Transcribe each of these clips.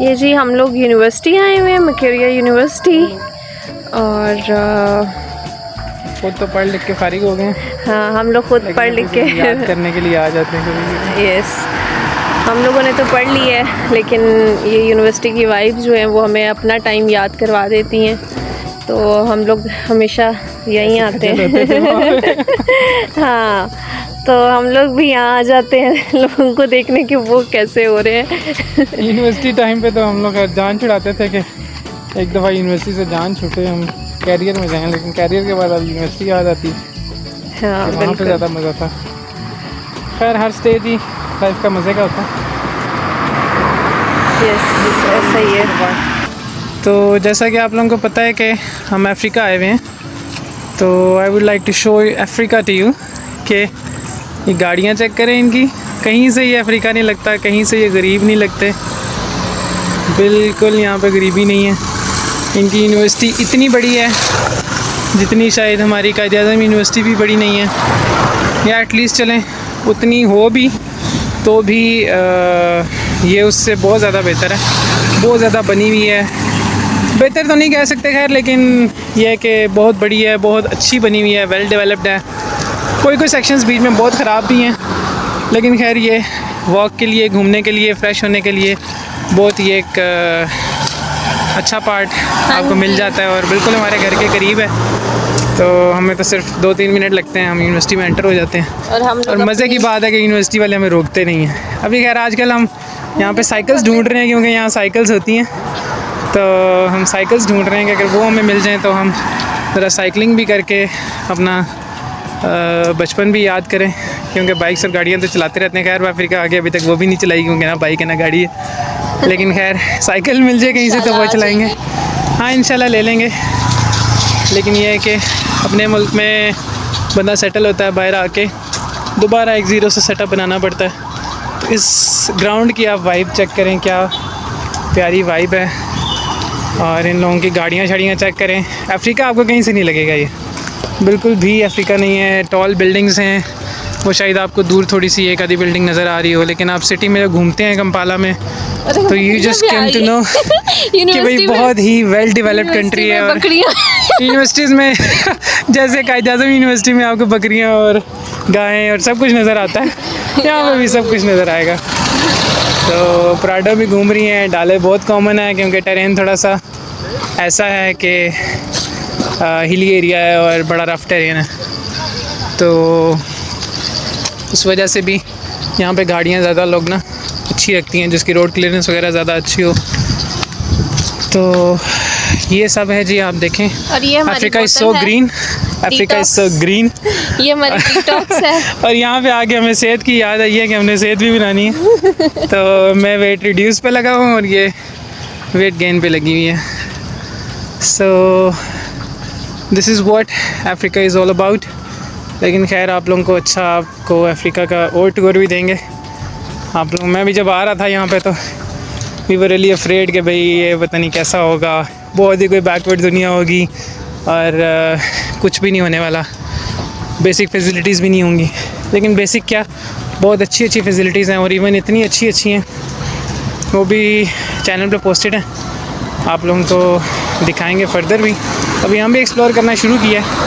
ये जी हम लोग यूनिवर्सिटी आए हुए हैं, मकेरिया यूनिवर्सिटी, और खुद तो पढ़ लिख के फारिग हो गए। हाँ, हम लोग खुद पढ़ लिख के याद करने के लिए आ जाते हैं कभी। यस, हम लोगों ने तो पढ़ ली है, लेकिन ये यूनिवर्सिटी की वाइब्स जो हैं वो हमें अपना टाइम याद करवा देती हैं, तो हम लोग हमेशा यहीं आते हैं। हाँ, तो हम लोग भी यहाँ आ जाते हैं लोगों को देखने कि वो कैसे हो रहे हैं। यूनिवर्सिटी टाइम पे तो हम लोग जान छुड़ाते थे कि एक दफ़ा यूनिवर्सिटी से जान छूटे, हम कैरियर में जाएं, लेकिन कैरियर के बाद अब यूनिवर्सिटी याद आती है। हाँ, वहाँ पे ज़्यादा मज़ा था। खैर, हर स्टेज ही लाइफ का मज़े का होता है। यस, ऐसा ही है। तो जैसा कि आप लोगों को पता है कि हम अफ्रीका आए हुए हैं, तो I would like to show Africa to you कि ये गाड़ियाँ चेक करें इनकी, कहीं से ये अफ्रीका नहीं लगता, कहीं से ये गरीब नहीं लगते, बिल्कुल यहाँ पे गरीबी नहीं है। इनकी यूनिवर्सिटी इतनी बड़ी है जितनी शायद हमारी कायद-ए-आज़म यूनिवर्सिटी भी बड़ी नहीं है, या एटलीस्ट चलें उतनी हो भी तो भी ये उससे बहुत ज़्यादा बेहतर है, बहुत ज़्यादा बनी हुई है। बेहतर तो नहीं कह सकते खैर, लेकिन यह है कि बहुत बड़ी है, बहुत अच्छी बनी हुई है, वेल डेवलप्ड है। कोई सेक्शंस बीच में बहुत ख़राब भी हैं, लेकिन खैर ये वॉक के लिए, घूमने के लिए, फ़्रेश होने के लिए बहुत ही एक अच्छा पार्ट आपको मिल जाता है, और बिल्कुल हमारे घर के करीब है, तो हमें तो सिर्फ 2-3 मिनट लगते हैं, हम यूनिवर्सिटी में एंटर हो जाते हैं। और मज़े की बात है कि यूनिवर्सिटी वाले हमें रोकते नहीं हैं। अभी खैर आजकल हम यहाँ पे साइकिल्स ढूंढ रहे हैं, क्योंकि यहाँ साइकिल्स होती हैं, तो हम साइकिल्स ढूंढ रहे हैं कि अगर वो हमें मिल जाएँ तो हम ज़रा साइकिलिंग भी करके अपना बचपन भी याद करें, क्योंकि बाइक्स और गाड़ियाँ तो चलाते रहते हैं। खैर अफ्रीका आगे अभी तक वो भी नहीं चलाई, क्योंकि ना बाइक है ना गाड़ी है, लेकिन खैर साइकिल मिल जाए कहीं से तो वो चलाएँगे। हाँ, इंशाल्लाह ले लेंगे। लेकिन ये है कि अपने मुल्क में बंदा सेटल होता है, बाहर आके दोबारा एक ज़ीरो से सेटअप बनाना पड़ता है। तो इस ग्राउंड की आप वाइब चेक करें, क्या प्यारी वाइब है, और इन लोगों की गाड़ियाँ शाड़ियाँ चेक करें। अफ्रीका आपको कहीं से नहीं लगेगा, ये बिल्कुल भी अफ्रीका नहीं है। टॉल बिल्डिंग्स हैं, वो शायद आपको दूर थोड़ी सी एक आधी बिल्डिंग नज़र आ रही हो, लेकिन आप सिटी में घूमते हैं कंपाला में, तो you just came to know कि भाई बहुत ही वेल डेवलप्ड कंट्री है। और यूनिवर्सिटीज़ में जैसे कायद-ए-आज़म यूनिवर्सिटी में आपको बकरियाँ और गायें और सब कुछ नज़र आता है, यहाँ पर भी सब कुछ नज़र आएगा। तो प्राडो भी घूम रही हैं, डाले बहुत कॉमन है, क्योंकि टेरेन थोड़ा सा ऐसा है कि हिली एरिया है और बड़ा रफ टेरेन है, तो उस वजह से भी यहाँ पे गाड़ियाँ ज़्यादा लोग ना अच्छी रखती हैं, जिसकी रोड क्लियरेंस वगैरह ज़्यादा अच्छी हो। तो ये सब है जी, आप देखें। और ये Africa is so green, Africa is so green. ये हमारी डिटॉक्स है। और यहाँ पे आके हमें सेहत की याद आई है कि हमने सेहत भी बनानी है। तो मैं वेट रिड्यूस पे लगा हूँ और ये वेट गेन पे लगी हुई है। सो this is what Africa is all about. लेकिन खैर आप लोगों को अच्छा, आपको अफ्रीका का और टूर भी देंगे आप लोग। मैं भी जब आ रहा था यहाँ पे तो वी वर रियली अफ्रेड कि भाई ये पता नहीं कैसा होगा, बहुत ही कोई बैकवर्ड दुनिया होगी और कुछ भी नहीं होने वाला, बेसिक फैसिलिटीज़ भी नहीं होंगी। लेकिन बेसिक क्या, बहुत अच्छी अच्छी फैसिलिटीज़ हैं, और इवन इतनी अच्छी अच्छी हैं वो भी चैनल पे पोस्टेड हैं, आप लोगों को दिखाएंगे फर्दर भी। अभी हम भी एक्सप्लोर करना शुरू किया है,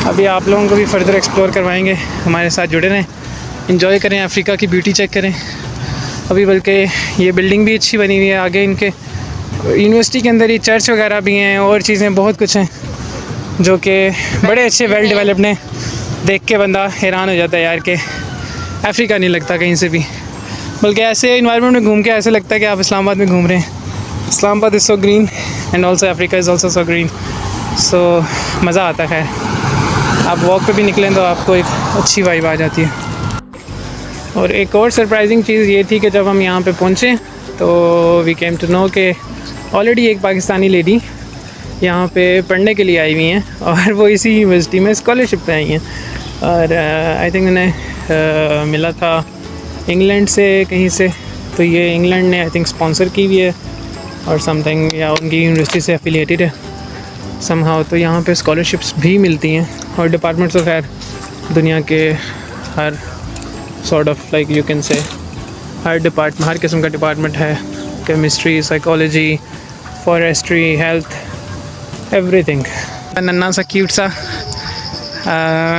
अभी आप लोगों को भी फर्दर एक्सप्लोर करवाएंगे। हमारे साथ जुड़े रहें, एंजॉय करें, अफ्रीका की ब्यूटी चेक करें। अभी बल्कि ये बिल्डिंग भी अच्छी बनी हुई है, आगे इनके यूनिवर्सिटी के अंदर ही चर्च वगैरह भी हैं और चीज़ें बहुत कुछ हैं जो कि बड़े अच्छे वेल डेवलप्ड हैं। देख के बंदा हैरान हो जाता है यार कि अफ्रीका नहीं लगता कहीं से भी, बल्कि ऐसे इन्वायरमेंट में घूम के ऐसे लगता है कि आप इस्लामाबाद में घूम रहे हैं। Islamabad is so green and also Africa is also so green, so मज़ा आता है। आप वॉक पे भी निकलें तो आपको एक अच्छी वाइब आ जाती है। और एक और सरप्राइजिंग चीज़ ये थी कि जब हम यहाँ पे पहुँचे तो वी केम टू नो कि ऑलरेडी एक पाकिस्तानी लेडी यहाँ पे पढ़ने के लिए आई हुई हैं, और वो इसी यूनिवर्सिटी में स्कॉलरशिप पे आई हैं। और आई थिंक उन्हें मिला था इंग्लैंड से कहीं से, तो ये इंग्लैंड ने आई थिंक स्पॉन्सर की हुई है और समथिंग, या उनकी यूनिवर्सिटी से एफिलिएटेड है समहाउ। तो यहाँ पे स्कॉलरशिप्स भी मिलती हैं, और डिपार्टमेंट्स ऑफ खैर दुनिया के हर sort of like you can say हर किस्म का डिपार्टमेंट है, chemistry, psychology, forestry, health, everything. नन्ना सा क्यूट सा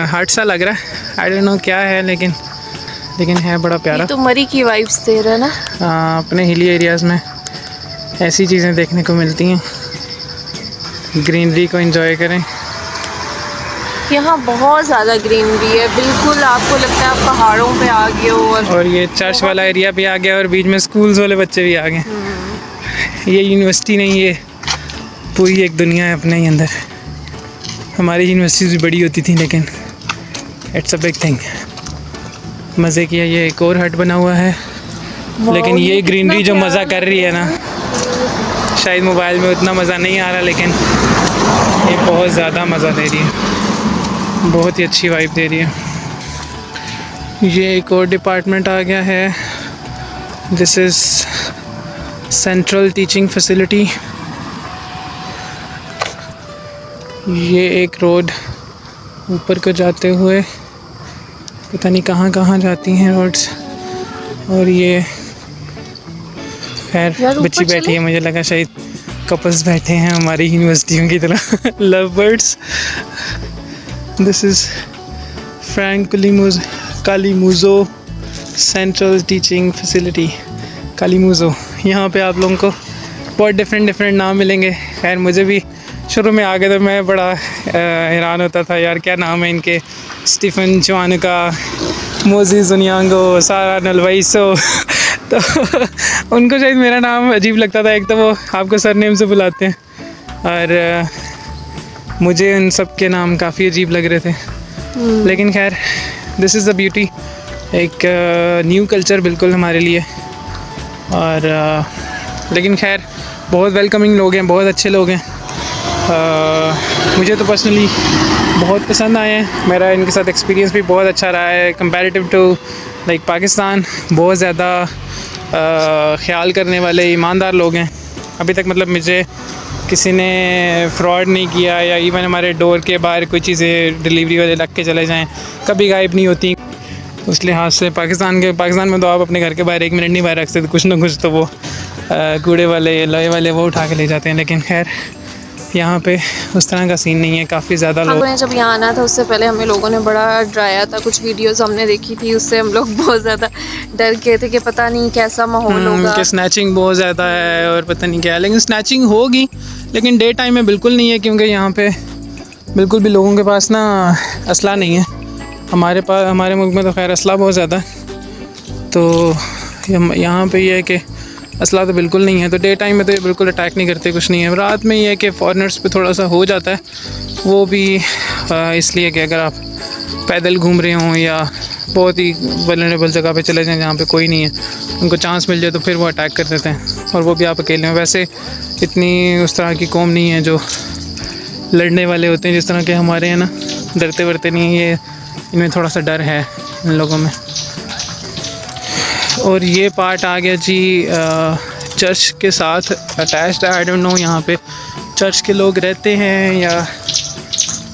हार्ट सा लग रहा है, आई डोंट नो क्या है, लेकिन है बड़ा प्यारा। ये तो मरी की वाइब्स दे रहा है ना। अपने हिली एरियाज़ में ऐसी चीज़ें देखने को मिलती हैं, ग्रीनरी को एंजॉय करें। यहाँ बहुत ज़्यादा ग्रीनरी है, बिल्कुल आपको लगता है आप पहाड़ों पे आ गए हो। और ये चर्च वाला एरिया भी आ गया और बीच में स्कूल्स वाले बच्चे भी आ गए। ये यूनिवर्सिटी नहीं, ये पूरी एक दुनिया है अपने ही अंदर। हमारी यूनिवर्सिटीज़ भी बड़ी होती थी, लेकिन इट्स अ बिग थिंग। मज़े किया। ये एक और हट बना हुआ है, लेकिन ये ग्रीनरी जो मज़ा कर रही है ना, शायद मोबाइल में उतना मज़ा नहीं आ रहा, लेकिन ये बहुत ज़्यादा मज़ा दे रही है, बहुत ही अच्छी वाइब दे रही है। ये एक और डिपार्टमेंट आ गया है, this is central teaching facility. ये एक रोड ऊपर को जाते हुए पता नहीं कहाँ कहाँ जाती हैं रोड्स। और ये खैर बच्ची बैठी है, मुझे लगा शायद कपल्स बैठे हैं हमारी यूनिवर्सिटियों की तरह, love birds. This is Frank Kalimuzo central teaching facility, Kalimuzo. यहाँ पे आप लोगों को बहुत डिफरेंट नाम मिलेंगे। खैर मुझे भी शुरू में आ गए तो मैं बड़ा हैरान होता था, यार क्या नाम है इनके, स्टीफन चुआनुका, मोजिस उनियांगो, सारा नलवाइसो। तो उनको शायद मेरा नाम अजीब लगता था। एक तो वो आपको सरनेम से बुलाते हैं, और मुझे उन सब के नाम काफ़ी अजीब लग रहे थे। लेकिन खैर दिस इज़ द ब्यूटी, एक न्यू कल्चर बिल्कुल हमारे लिए। और लेकिन खैर बहुत वेलकमिंग लोग हैं, बहुत अच्छे लोग हैं। मुझे तो पर्सनली बहुत पसंद आए हैं। मेरा इनके साथ एक्सपीरियंस भी बहुत अच्छा रहा है कंपैरेटिव टू लाइक पाकिस्तान। बहुत ज़्यादा ख्याल करने वाले ईमानदार लोग हैं। अभी तक मतलब मुझे किसी ने फ्रॉड नहीं किया, या इवन हमारे डोर के बाहर कोई चीज़ें डिलीवरी वाले रख के चले जाएं कभी गायब नहीं होती। उस लिहाज से पाकिस्तान में तो आप अपने घर के बाहर 1 मिनट नहीं बाहर रख सकते, कुछ ना कुछ तो वो कूड़े वाले लोहे वाले वो उठा के ले जाते हैं। लेकिन खैर यहाँ पे उस तरह का सीन नहीं है, काफ़ी ज़्यादा लोग। हमने जब यहाँ आना था उससे पहले हमें लोगों ने बड़ा डराया था, कुछ वीडियोस हमने देखी थी, उससे हम लोग बहुत ज़्यादा डर गए थे कि पता नहीं कैसा माहौल होगा, कि स्नैचिंग बहुत ज़्यादा है और पता नहीं क्या है। लेकिन स्नैचिंग होगी, लेकिन डे टाइम में बिल्कुल नहीं है, क्योंकि यहाँ पे बिल्कुल भी लोगों के पास ना असला नहीं है। हमारे मुल्क में तो खैर असला बहुत ज़्यादा है, तो यहाँ पे ये है कि असला तो बिल्कुल नहीं है। तो डे टाइम में तो ये बिल्कुल अटैक नहीं करते, कुछ नहीं है। रात में ये है कि फॉरेनर्स पे थोड़ा सा हो जाता है, वो भी इसलिए कि अगर आप पैदल घूम रहे हों या बहुत ही वल्नरेबल जगह पे चले जाएं जहाँ पे कोई नहीं है, उनको चांस मिल जाए तो फिर वो अटैक कर देते हैं, और वो भी आप अकेले में। वैसे इतनी उस तरह की कौम नहीं है जो लड़ने वाले होते हैं जिस तरह के हमारे हैं ना, डरते वरते नहीं। ये इनमें थोड़ा सा डर है इन लोगों में। और ये पार्ट आ गया जी चर्च के साथ अटैच्ड है। आई डोंट नो यहाँ पे चर्च के लोग रहते हैं या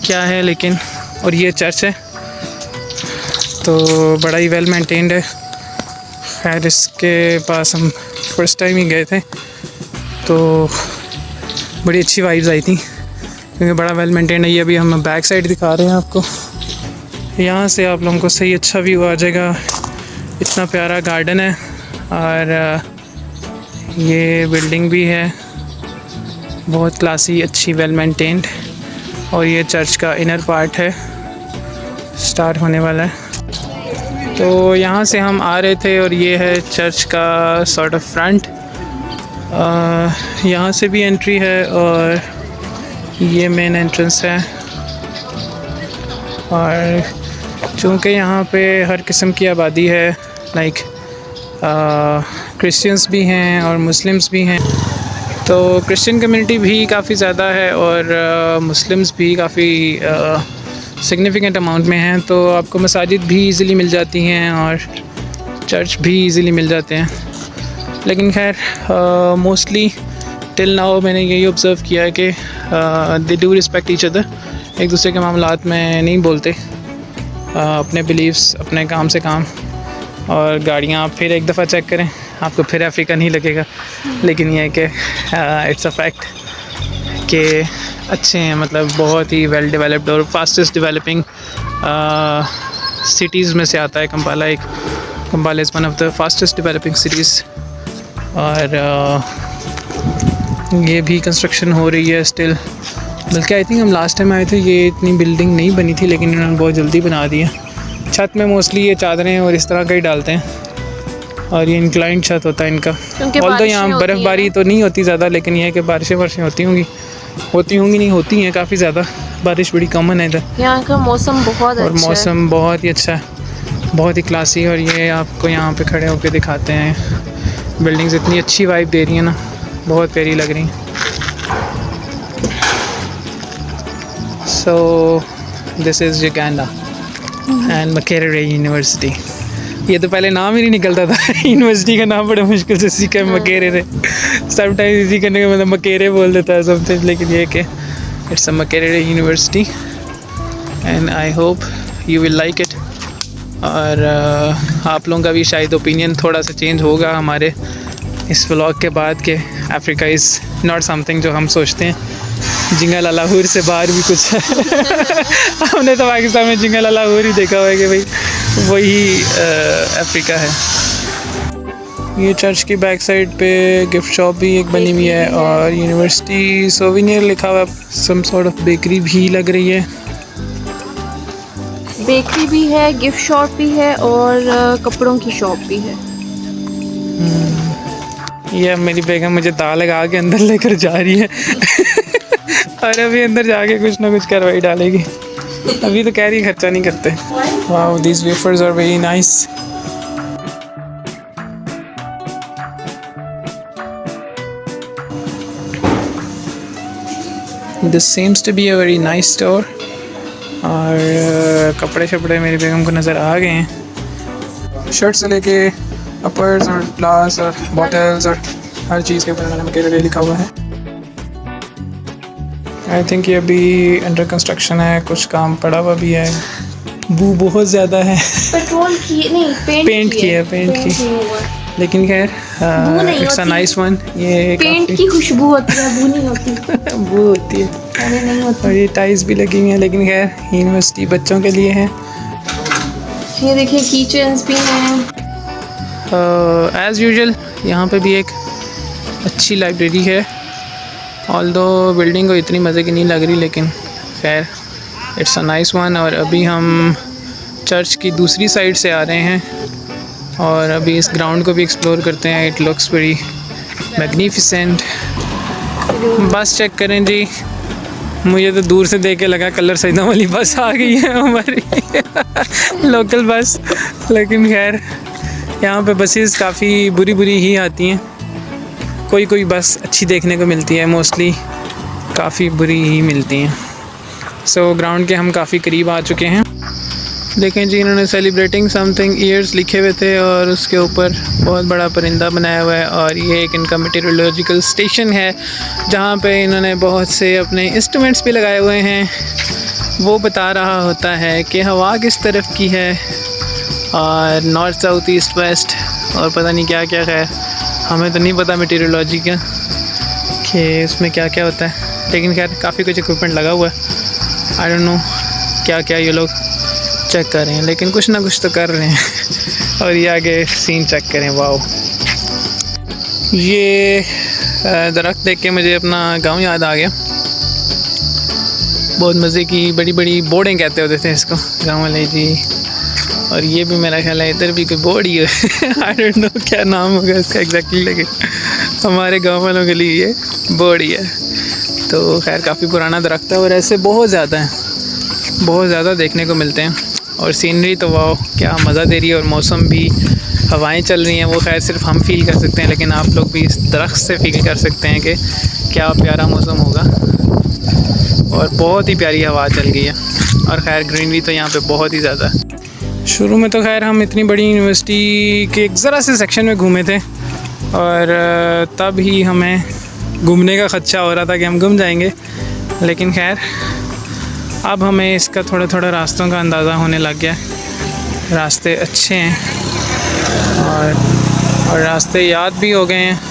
क्या है, लेकिन और ये चर्च है तो बड़ा ही वेल मेंटेन्ड है। खैर इसके पास हम फर्स्ट टाइम ही गए थे तो बड़ी अच्छी वाइब्स आई थी, क्योंकि बड़ा वेल मेंटेन्ड है। ये अभी हम बैक साइड दिखा रहे हैं आपको, यहाँ से आप लोगों को सही अच्छा व्यू आ जाएगा। इतना प्यारा गार्डन है, और ये बिल्डिंग भी है बहुत क्लासी, अच्छी, वेल मेंटेन्ड। और ये चर्च का इनर पार्ट है, स्टार्ट होने वाला है। तो यहाँ से हम आ रहे थे, और ये है चर्च का सॉर्ट ऑफ फ्रंट। यहाँ से भी एंट्री है, और ये मेन एंट्रेंस है। और चूँकि यहाँ पे हर किस्म की आबादी है, लाइक क्रिश्चियंस भी हैं और मुस्लिम्स भी हैं, तो क्रिश्चियन कम्युनिटी भी काफ़ी ज़्यादा है और मुस्लिम्स भी काफ़ी सिग्निफिकेंट अमाउंट में हैं। तो आपको मसाजिद भी इजीली मिल जाती हैं और चर्च भी इजीली मिल जाते हैं। लेकिन खैर मोस्टली टिल नाउ मैंने यही ऑब्ज़र्व किया है कि they do respect each other, एक दूसरे के मामलात में नहीं बोलते, अपने बिलीव्स, अपने काम से काम, और गाड़ियाँ आप फिर एक दफ़ा चेक करें, आपको फिर अफ्रीका नहीं लगेगा। लेकिन यह है कि इट्स अ फैक्ट कि अच्छे हैं, मतलब बहुत ही वेल डेवलप्ड और फास्टेस्ट डेवलपिंग सिटीज़ में से आता है Kampala. Kampala is one of the fastest developing cities. और ये भी कंस्ट्रक्शन हो रही है स्टिल। बल्कि आई थिंक हम लास्ट टाइम आए थे ये इतनी बिल्डिंग नहीं बनी थी, लेकिन इन्होंने बहुत जल्दी बना दी है। छत में मोस्टली ये चादरें और इस तरह का ही डालते हैं, और ये इंक्लाइंड छत होता है इनका। ऑल्दो यहाँ बर्फ़बारी तो नहीं होती ज़्यादा, लेकिन यह है कि बारिशें होती होंगी नहीं, होती हैं काफ़ी ज़्यादा। बारिश बड़ी कॉमन है इधर। यहाँ का मौसम बहुत और मौसम बहुत ही अच्छा है, बहुत ही क्लासी। और ये आपको यहाँ पे खड़े होकर दिखाते हैं, बिल्डिंग्स इतनी अच्छी वाइब दे रही हैं ना, बहुत प्यारी लग रही हैं। So this is Uganda and Makerere university. ये तो पहले नाम ही नहीं निकलता था यूनिवर्सिटी का नाम बड़े मुश्किल से सीखा है, मकेरे थे। समटाइम्स इसी करने का मतलब मकेरे बोल देता है समथिंग, लेकिन ये कि it's a Makerere university and I hope you will like it. और आप लोगों का भी शायद ओपिनियन थोड़ा सा चेंज होगा हमारे इस व्लॉग के बाद कि अफ्रीका इज़ नॉट समथिंग जो हम सोचते हैं। जिंगलालाहुर से बाहर भी कुछ है हमने तो पाकिस्तान में जिंगलालाहुर ही देखा हुआ है कि भाई वही अफ्रीका है। ये चर्च की बैक साइड पे गिफ्ट शॉप भी एक बनी हुई है, और यूनिवर्सिटी सोविनियर लिखा हुआ है। सम सॉर्ट ऑफ बेकरी भी लग रही है। बेकरी भी है, गिफ्ट शॉप भी है, और कपड़ों की शॉप भी है। ये मेरी बेगम मुझे दाल लगा के अंदर लेकर जा रही है और अभी अंदर जाके कुछ ना कुछ करवाई डालेगी। अभी तो कह रही खर्चा नहीं करते। Wow, these wafers are very nice. This seems to be a very nice store. और कपड़े शपड़े मेरी बेगम को नज़र आ गए हैं। शर्ट से लेके अपर्स और ग्लास और बॉटल्स और हर चीज़ के ऊपर मकेरे लिखा हुआ है। आई थिंक ये अभी अंडर कंस्ट्रक्शन है, कुछ काम पड़ा हुआ भी है। बू बहुत ज़्यादा है। पेट्रोल की नहीं, पेंट की। लेकिन खैर इट्स अ नाइस वन। ये पेंट की खुशबू होती है, बू नहीं होती बू होती है। अरे नहीं होती। और ये टाइल्स भी लगी हुई हैं, लेकिन खैर यूनिवर्सिटी बच्चों के लिए है। ये देखिए की चेन्स भी हैं। एज़ यूजुअल यहाँ पे भी एक अच्छी लाइब्रेरी है। ऑल्दो बिल्डिंग को इतनी मज़े की नहीं लग रही, लेकिन खैर इट्स अ नाइस वन। और अभी हम चर्च की दूसरी साइड से आ रहे हैं, और अभी इस ग्राउंड को भी एक्सप्लोर करते हैं। It looks very magnificent. बस चेक करें जी, मुझे तो दूर से देख के लगा कलर सैदा वाली बस आ गई है हमारी लोकल बस। लेकिन खैर यहाँ पे बसेस काफ़ी बुरी ही आती हैं। कोई बस अच्छी देखने को मिलती है, मोस्टली काफ़ी बुरी ही मिलती हैं। सो ग्राउंड के हम काफ़ी करीब आ चुके हैं। देखें जी, इन्होंने सेलिब्रेटिंग समथिंग ईयर्स लिखे हुए थे, और उसके ऊपर बहुत बड़ा परिंदा बनाया हुआ है। और ये एक इनका मेटीरियोलॉजिकल स्टेशन है, जहाँ पे इन्होंने बहुत से अपने इंस्ट्रूमेंट्स भी लगाए हुए हैं। वो बता रहा होता है कि हवा किस तरफ की है, और नॉर्थ साउथ ईस्ट वेस्ट और पता नहीं क्या क्या है। हमें तो नहीं पता मेटीरियोलॉजी का कि उसमें क्या क्या होता है, लेकिन खैर काफ़ी कुछ इक्विपमेंट लगा हुआ है। आई डोंट नो क्या ये लोग चेक कर रहे हैं, लेकिन कुछ ना कुछ तो कर रहे हैं। और ये आगे सीन चेक करें। वाओ, ये दरख्त देख के मुझे अपना गांव याद आ गया। बहुत मज़े की बड़ी बोर्डें कहते होते थे इसको गांव वाले जी। और ये भी मेरा ख्याल है इधर भी कोई बोर्ड ही है आई डोंट नो क्या नाम होगा इसका एग्जैक्टली, लेकिन हमारे गांव वालों के लिए ये बोर्ड ही है। तो खैर काफ़ी पुराना दरख्त है, और ऐसे बहुत ज़्यादा देखने को मिलते हैं। और सीनरी तो वाह क्या मज़ा दे रही है, और मौसम भी, हवाएं चल रही हैं, वो खैर सिर्फ हम फील कर सकते हैं, लेकिन आप लोग भी इस दरख्त से फील कर सकते हैं कि क्या प्यारा मौसम होगा। और बहुत ही प्यारी हवा चल गई है, और खैर ग्रीनरी तो यहाँ पे बहुत ही ज़्यादा है। शुरू में तो खैर हम इतनी बड़ी यूनिवर्सिटी के एक ज़रा से सेक्शन में घूमे थे, और तब ही हमें घूमने का ख़दशा हो रहा था कि हम गुम जाएंगे। लेकिन खैर अब हमें इसका थोड़ा रास्तों का अंदाज़ा होने लग गया। रास्ते अच्छे हैं, और रास्ते याद भी हो गए हैं।